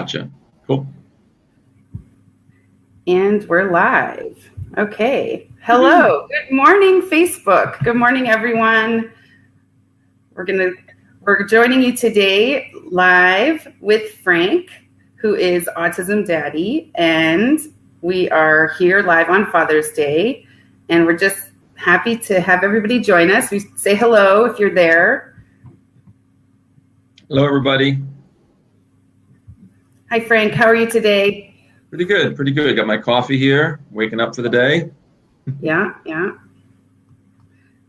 Gotcha. Cool. And we're live. Okay. Hello. Good morning, Facebook. Good morning, everyone. We're joining you today live with Frank, who is Autism Daddy, and we are here live on Father's Day, and we're just happy to have everybody join us. We say hello if you're there. Hello, everybody. Hi, Frank. How are you today? Pretty good. Pretty good. Got my coffee here. Waking up for the day. Yeah.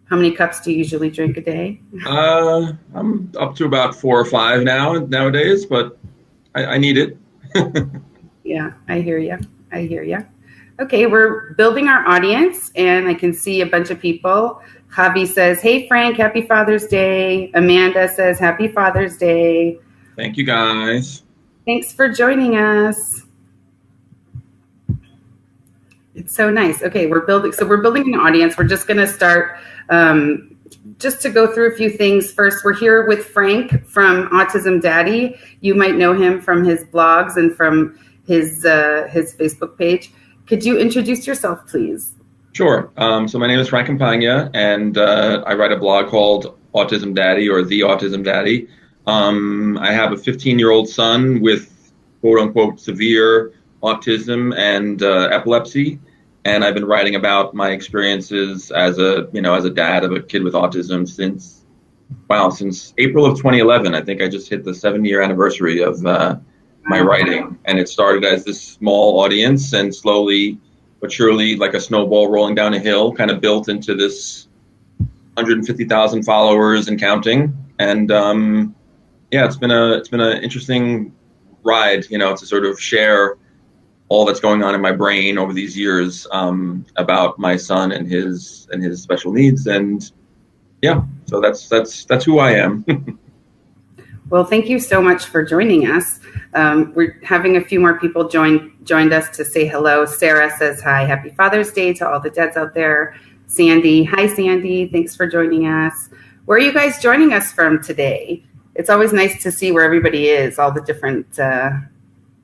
How many cups do you usually drink a day? I'm up to about 4 or 5 nowadays, but I need it. Yeah, I hear you. Okay, we're building our audience, and I can see a bunch of people. Javi says, "Hey, Frank, happy Father's Day." Amanda says, "Happy Father's Day." Thank you, guys. Thanks for joining us. It's so nice. Okay, we're building an audience. We're just going to start just to go through a few things. First, we're here with Frank from Autism Daddy. You might know him from his blogs and from his Facebook page. Could you introduce yourself, please? Sure. So my name is Frank Campagna, and I write a blog called Autism Daddy, or The Autism Daddy. I have a 15-year-old son with quote-unquote severe autism and epilepsy, and I've been writing about my experiences as a dad of a kid with autism since April of 2011. I think I just hit the 7-year anniversary of my writing, and it started as this small audience, and slowly but surely, like a snowball rolling down a hill, kind of built into this 150,000 followers and counting. And it's been an interesting ride, to sort of share all that's going on in my brain over these years about my son and his special needs. And so that's who I am. Well, thank you so much for joining us. We're having a few more people joined us to say hello. Sarah says hi, happy Father's Day to all the dads out there. Sandy, hi Sandy, thanks for joining us. Where are you guys joining us from today? It's always nice to see where everybody is, all the different where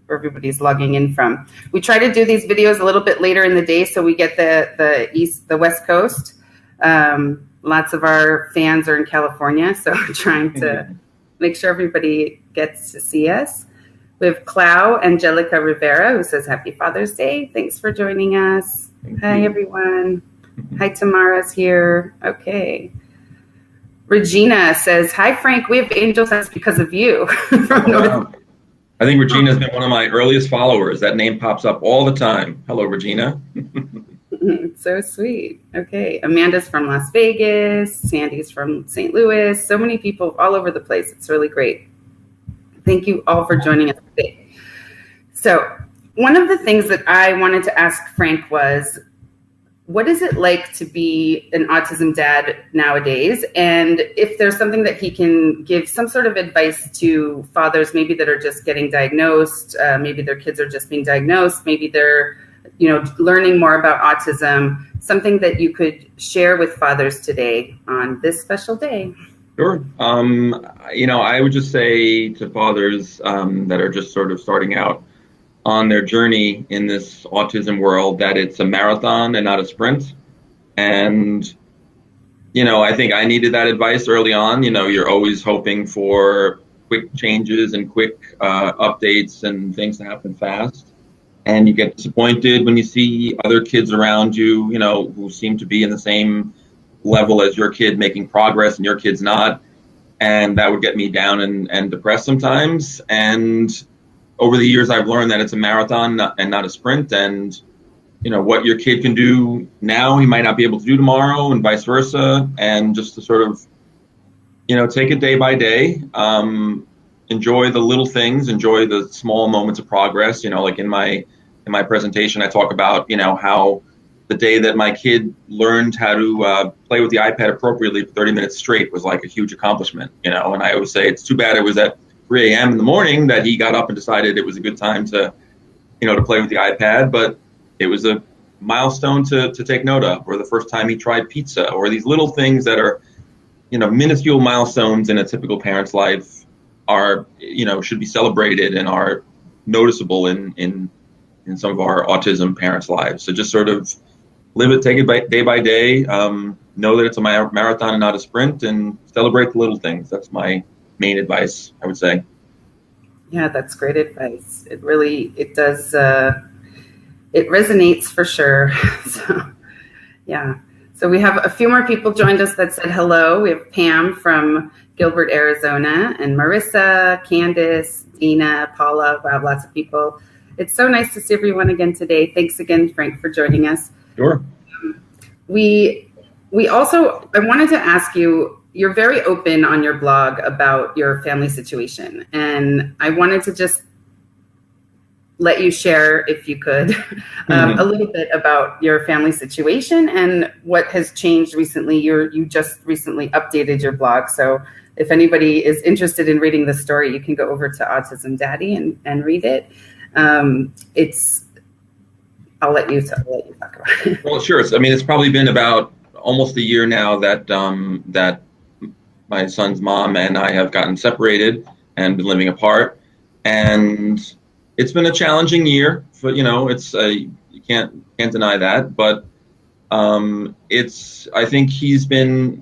everybody's logging in from. We try to do these videos a little bit later in the day so we get the West Coast. Lots of our fans are in California, so we're trying to make sure everybody gets to see us. We have Clau Angelica Rivera, who says, happy Father's Day. Thanks for joining us. Hi, everyone. Hi, Tamara's here. Okay. Regina says, hi, Frank. We have angel sense because of you. Wow. I think Regina's been one of my earliest followers. That name pops up all the time. Hello, Regina. So sweet. Okay. Amanda's from Las Vegas. Sandy's from St. Louis. So many people all over the place. It's really great. Thank you all for joining us today. So one of the things that I wanted to ask Frank was, what is it like to be an autism dad nowadays? And if there's something that he can give some sort of advice to fathers, maybe that are just getting diagnosed, maybe their kids are just being diagnosed, maybe they're learning more about autism, something that you could share with fathers today on this special day. Sure. I would just say to fathers that are just sort of starting out on their journey in this autism world that it's a marathon and not a sprint. And, I think I needed that advice early on. You're always hoping for quick changes and quick updates and things to happen fast. And you get disappointed when you see other kids around you, who seem to be in the same level as your kid making progress and your kid's not. And that would get me down and depressed sometimes. And over the years, I've learned that it's a marathon and not a sprint. And, what your kid can do now, he might not be able to do tomorrow, and vice versa. And just to sort of, take it day by day, enjoy the little things, enjoy the small moments of progress. Like in my presentation, I talk about, how the day that my kid learned how to play with the iPad appropriately for 30 minutes straight was like a huge accomplishment, and I always say it's too bad it was at 3 a.m. in the morning that he got up and decided it was a good time to play with the iPad, but it was a milestone to take note of, or the first time he tried pizza, or these little things that are, minuscule milestones in a typical parent's life are, should be celebrated and are noticeable in some of our autism parents' lives. So just sort of live it, take it day by day. Know that it's a marathon and not a sprint, and celebrate the little things. That's my main advice, I would say. Yeah, that's great advice. It does, it resonates for sure. So, yeah. So we have a few more people joined us that said hello. We have Pam from Gilbert, Arizona, and Marissa, Candace, Gina, Paula. Wow, lots of people. It's so nice to see everyone again today. Thanks again, Frank, for joining us. Sure. We also, I wanted to ask you, you're very open on your blog about your family situation. And I wanted to just let you share, if you could, a little bit about your family situation and what has changed recently. You just recently updated your blog. So if anybody is interested in reading the story, you can go over to Autism Daddy and read it. I'll let you talk about it. Well, sure. It's probably been about almost a year now that that my son's mom and I have gotten separated and been living apart, and it's been a challenging year. But you can't deny that. But I think he's been,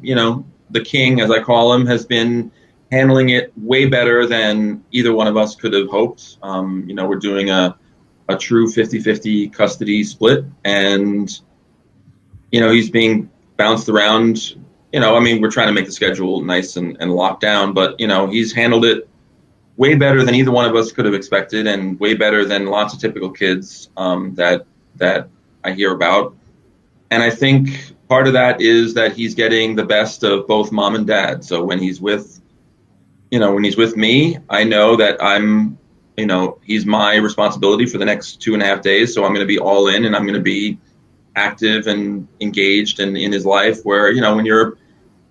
the king, as I call him, has been handling it way better than either one of us could have hoped. We're doing a true 50-50 custody split, and he's being bounced around. We're trying to make the schedule nice and locked down, but he's handled it way better than either one of us could have expected, and way better than lots of typical kids that I hear about. And I think part of that is that he's getting the best of both mom and dad. So when he's with me, I know that he's my responsibility for the next 2.5 days. So I'm going to be all in, and I'm going to be active and engaged in his life. Where,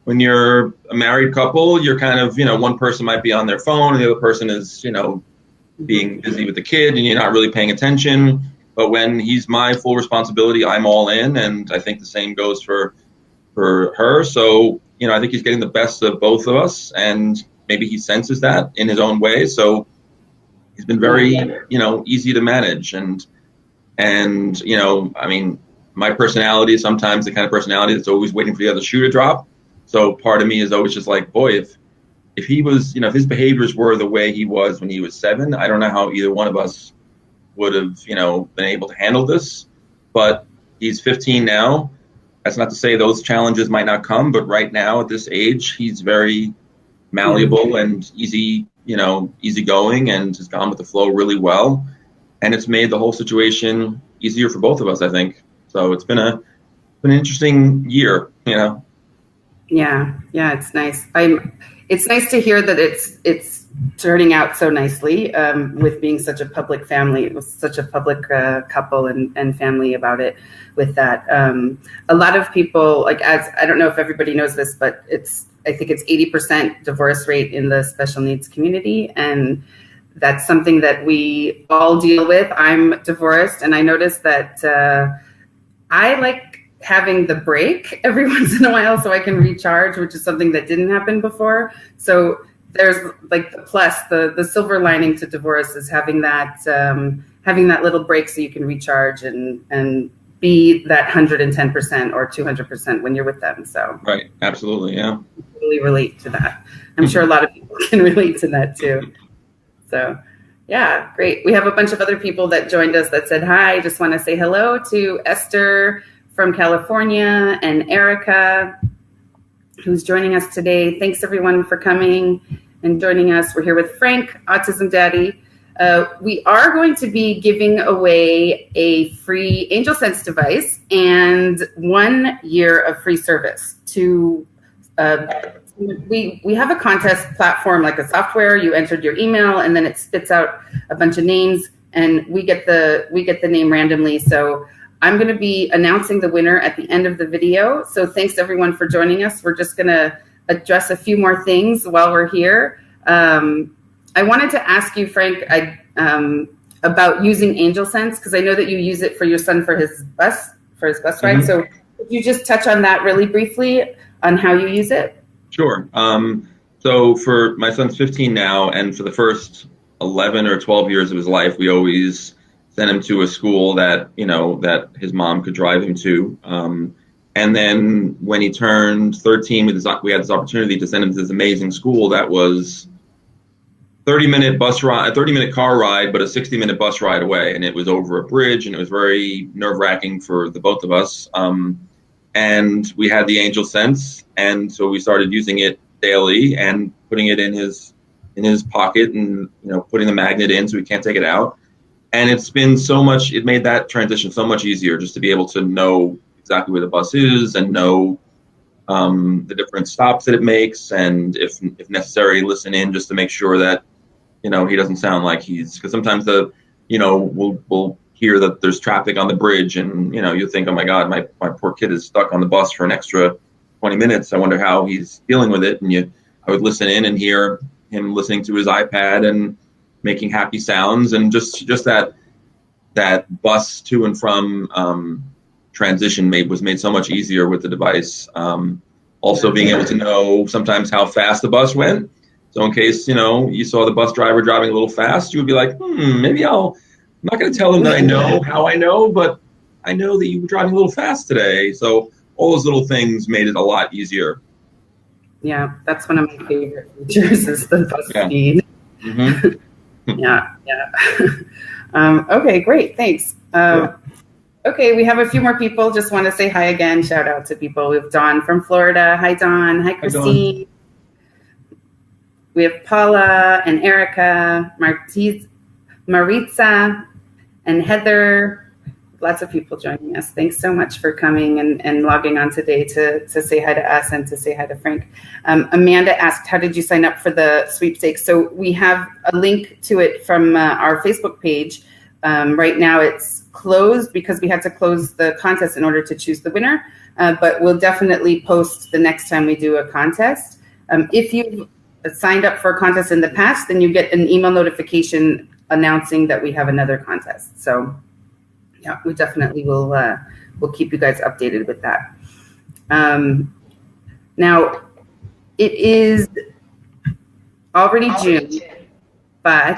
when you're a married couple, you're kind of, one person might be on their phone and the other person is, being busy with the kid, and you're not really paying attention. But when he's my full responsibility, I'm all in. And I think the same goes for her. So, I think he's getting the best of both of us, and maybe he senses that in his own way. So he's been very, easy to manage. And my personality is sometimes the kind of personality that's always waiting for the other shoe to drop. So part of me is always just like, boy, if he was, if his behaviors were the way he was when he was 7, I don't know how either one of us would have, been able to handle this. But he's 15 now. That's not to say those challenges might not come, but right now at this age, he's very malleable and easygoing, and has gone with the flow really well. And it's made the whole situation easier for both of us, I think. So it's been an interesting year, Yeah, it's nice. It's nice to hear that it's turning out so nicely, with being such a public family, with such a public couple and family about it. With that, a lot of people, as I don't know if everybody knows this, but I think it's 80% divorce rate in the special needs community, and that's something that we all deal with. I'm divorced, and I noticed that I like having the break every once in a while so I can recharge, which is something that didn't happen before. So there's the silver lining to divorce is having that little break so you can recharge and be that 110% or 200% when you're with them. So right, absolutely, yeah. Really relate to that. I'm sure a lot of people can relate to that too. So yeah, great. We have a bunch of other people that joined us that said hi. Just want to say hello to Esther from California and Erica, who's joining us today. Thanks everyone for coming and joining us. We're here with Frank, Autism Daddy. We are going to be giving away a free AngelSense device and 1 year of free service to, we have a contest platform, like a software. You entered your email and then it spits out a bunch of names, and we get the name randomly. So I'm going to be announcing the winner at the end of the video. So thanks everyone for joining us. We're just going to address a few more things while we're here. I wanted to ask you, Frank, about using AngelSense, because I know that you use it for your son for his bus ride. So could you just touch on that really briefly on how you use it? Sure. So for my son's 15 now, and for the first 11 or 12 years of his life, we always sent him to a school that, that his mom could drive him to. And then when he turned 13, we had this opportunity to send him to this amazing school that was 30-minute bus ride, a 30-minute car ride, but a 60-minute bus ride away. And it was over a bridge, and it was very nerve-wracking for the both of us. And we had the angel sense, and so we started using it daily and putting it in his pocket, and putting the magnet in so he can't take it out. And it's been it made that transition so much easier, just to be able to know exactly where the bus is and know the different stops that it makes, and if necessary, listen in just to make sure that he doesn't sound like because sometimes we'll hear that there's traffic on the bridge, and you think, oh my God, my poor kid is stuck on the bus for an extra 20 minutes. I wonder how he's dealing with it. And I would listen in and hear him listening to his iPad and making happy sounds, and just that bus to and from transition was made so much easier with the device. Also being able to know sometimes how fast the bus went. So in case, you saw the bus driver driving a little fast, you would be like, maybe I'm not going to tell him that I know how I know, but I know that you were driving a little fast today. So all those little things made it a lot easier. Yeah, that's one of my favorite features is the bus speed. Mm-hmm. Yeah. Okay, great. Thanks. Okay, we have a few more people. Just want to say hi again. Shout out to people. We have Dawn from Florida. Hi, Dawn. Hi, Christine. Hi, we have Paula and Erica, Maritza, and Heather. Lots of people joining us. Thanks so much for coming and logging on today to say hi to us and to say hi to Frank. Amanda asked, how did you sign up for the sweepstakes? So we have a link to it from our Facebook page. Right now it's closed because we had to close the contest in order to choose the winner. But we'll definitely post the next time we do a contest. If you've signed up for a contest in the past, then you get an email notification announcing that we have another contest. So yeah, we definitely will keep you guys updated with that. Now, it is already June, but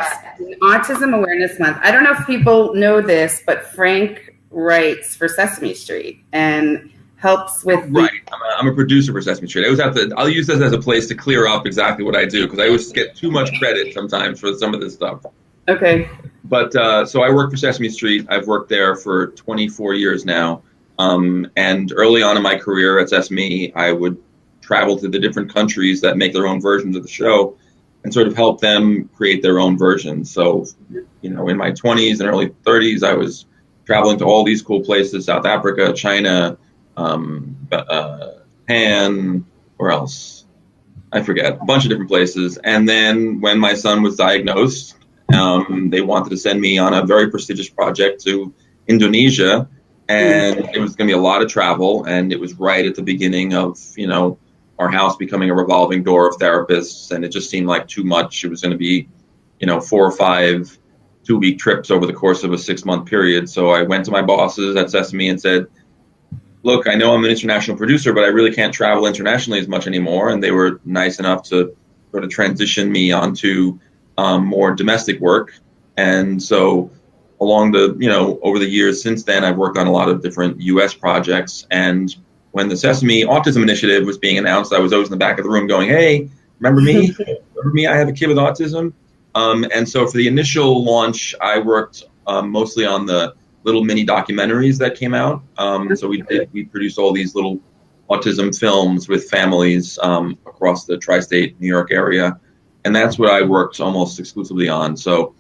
Autism Awareness Month. I don't know if people know this, but Frank writes for Sesame Street and helps with. Right, I'm a producer for Sesame Street. I'll use this as a place to clear up exactly what I do, because I always get too much credit sometimes for some of this stuff. Okay. But so I work for Sesame Street. I've worked there for 24 years now. And early on in my career at Sesame, I would travel to the different countries that make their own versions of the show and sort of help them create their own versions. So, in my 20s and early 30s, I was traveling to all these cool places: South Africa, China, Japan, where else? I forget, a bunch of different places. And then when my son was diagnosed, they wanted to send me on a very prestigious project to Indonesia, and it was going to be a lot of travel. And it was right at the beginning of, our house becoming a revolving door of therapists. And it just seemed like too much. It was going to be, 4 or 5 2-week trips over the course of a 6-month period. So I went to my bosses at Sesame and said, look, I know I'm an international producer, but I really can't travel internationally as much anymore. And they were nice enough to sort of transition me onto more domestic work. And so along over the years since then, I've worked on a lot of different U.S. projects. And when the Sesame Autism Initiative was being announced, I was always in the back of the room going, hey, remember me? Remember me? I have a kid with autism. And so for the initial launch, I worked mostly on the little mini documentaries that came out. So we produced all these little autism films with families across the tri-state New York area. And that's what I worked almost exclusively on. So,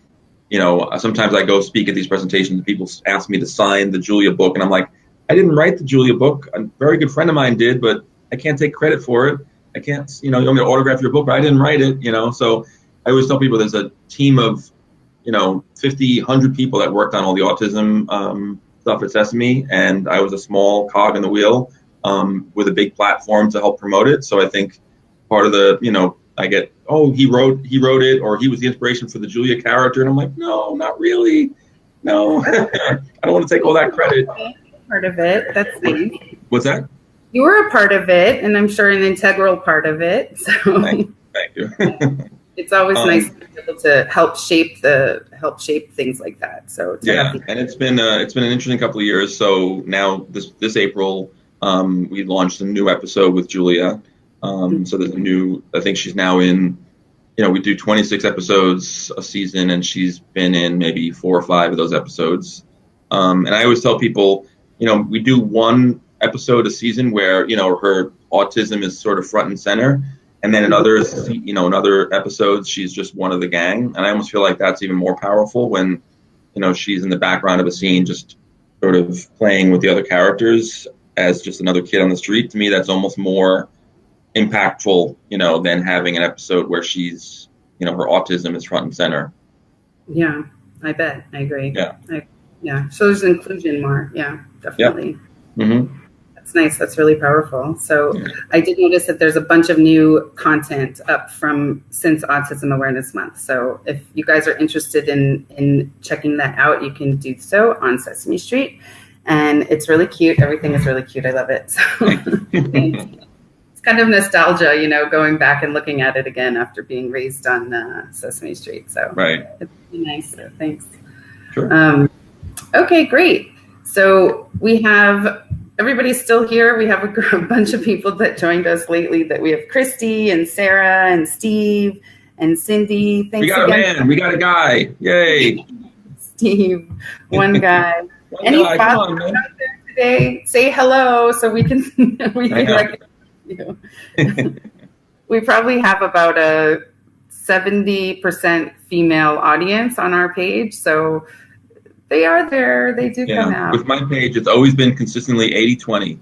sometimes I go speak at these presentations and people ask me to sign the Julia book. And I'm like, I didn't write the Julia book. A very good friend of mine did, but I can't take credit for it. I can't, you want me to autograph your book, but I didn't write it, So I always tell people there's a team of, 50, 100 people that worked on all the autism stuff at Sesame. And I was a small cog in the wheel with a big platform to help promote it. So I think part of the, I get, he wrote it, or he was the inspiration for the Julia character. And I'm like, no, not really. No, I don't want to take all that credit. Part of it. That's nice. What's that? You were a part of it, and I'm sure an integral part of it. So Thank you. It's always nice to be able to help shape things like that. So and it's been an interesting couple of years. So now this April, we launched a new episode with Julia. So there's I think she's now in, we do 26 episodes a season, and she's been in maybe 4 or 5 of those episodes. And I always tell people, we do one episode a season where, her autism is sort of front and center. And then in others, in other episodes, she's just one of the gang. And I almost feel like that's even more powerful when, she's in the background of a scene, just sort of playing with the other characters as just another kid on the street. To me, that's almost more impactful, than having an episode where she's, her autism is front and center. Yeah, I bet. I agree. Yeah. So there's inclusion more. Yeah, definitely. Yeah. Mm-hmm. That's nice. That's really powerful. So I did notice that there's a bunch of new content up since Autism Awareness Month. So if you guys are interested in checking that out, you can do so on Sesame Street. And it's really cute. Everything is really cute. I love it. So it's kind of nostalgia, going back and looking at it again after being raised on Sesame Street. So it's really nice. So thanks. Sure. Okay, great. So everybody's still here. We have a bunch of people that joined us lately. That we have Christy and Sarah and Steve and Cindy. Thanks again. We got a man. We got a guy. Yay. Steve, one guy. Any fathers out there today? Say hello so we can recognize you. We probably have about a 70% female audience on our page. So they are there. They do come out. With my page, it's always been consistently 80-20.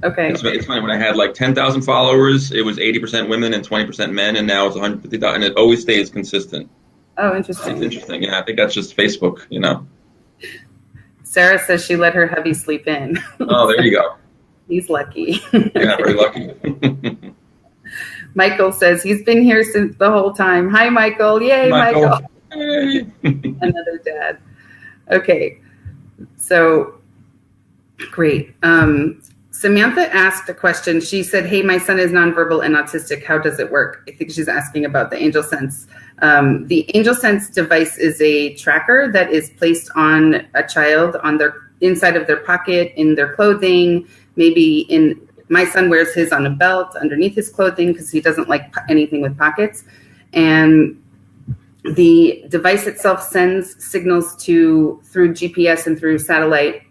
Okay. It's funny. When I had like 10,000 followers, it was 80% women and 20% men, and now it's 150,000, and it always stays consistent. Oh, interesting. It's interesting. Yeah, I think that's just Facebook, Sarah says she let her hubby sleep in. Oh, there you go. He's lucky. Yeah, very lucky. Michael says he's been here since the whole time. Hi, Michael. Yay, Michael. Hey. Another dad. Okay, so great. Samantha asked a question. She said, hey, my son is nonverbal and autistic. How does it work? I think she's asking about the Angel Sense. The Angel Sense device is a tracker that is placed on a child on inside of their pocket, in their clothing, maybe my son wears his on a belt underneath his clothing because he doesn't like anything with pockets. And the device itself sends signals through GPS and through satellite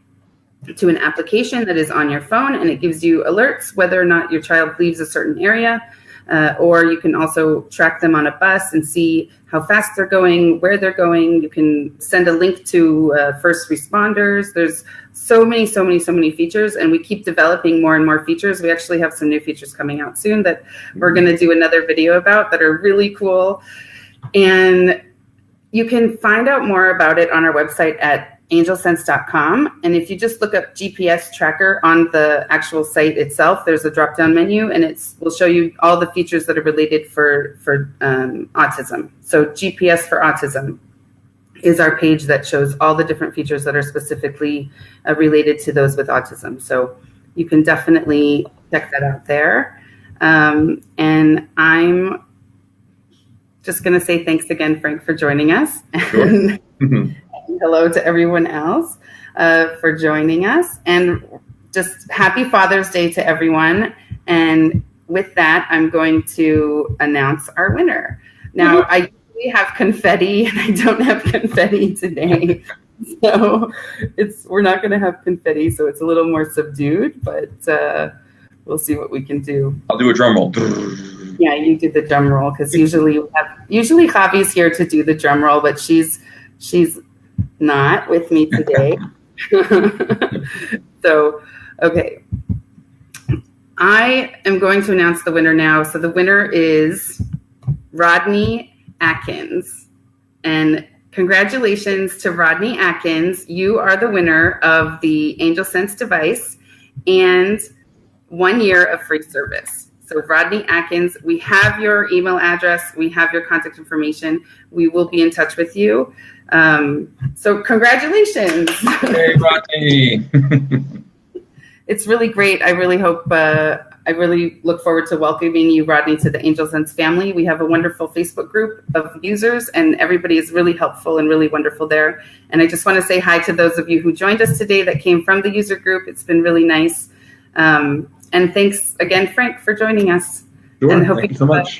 to an application that is on your phone, and it gives you alerts whether or not your child leaves a certain area, or you can also track them on a bus and see how fast they're going, where they're going. You can send a link to first responders. There's so many features, and we keep developing more and more features. We actually have some new features coming out soon that we're going to do another video about that are really cool. And you can find out more about it on our website at angelsense.com. And if you just look up GPS tracker on the actual site itself, there's a drop-down menu, and will show you all the features that are related for autism. So GPS for autism is our page that shows all the different features that are specifically related to those with autism. So you can definitely check that out there. And I'm just going to say thanks again, Frank, for joining us. Sure. And hello to everyone else for joining us. And just happy Father's Day to everyone. And with that, I'm going to announce our winner. Now, I usually have confetti, and I don't have confetti today. So we're not going to have confetti, so it's a little more subdued, but we'll see what we can do. I'll do a drum roll. Yeah, you do the drum roll, because usually Javi's here to do the drum roll, but she's not with me today. So, okay. I am going to announce the winner now. So the winner is Rodney Atkins. And congratulations to Rodney Atkins. You are the winner of the Angel Sense device and 1 year of free service. So Rodney Atkins, we have your email address. We have your contact information. We will be in touch with you. So congratulations. Hey, Rodney. It's really great. I really hope I really look forward to welcoming you, Rodney, to the Angel Sense family. We have a wonderful Facebook group of users, and everybody is really helpful and really wonderful there. And I just want to say hi to those of you who joined us today that came from the user group. It's been really nice. And thanks again, Frank, for joining us. Sure. And hope Thank you so much.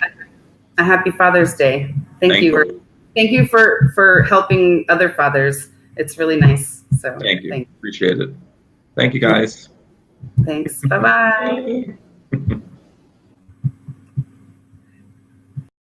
A happy Father's Day. Thank you. Thank you for helping other fathers. It's really nice. So thank you. Appreciate it. Thank you, guys. Thanks. Bye-bye.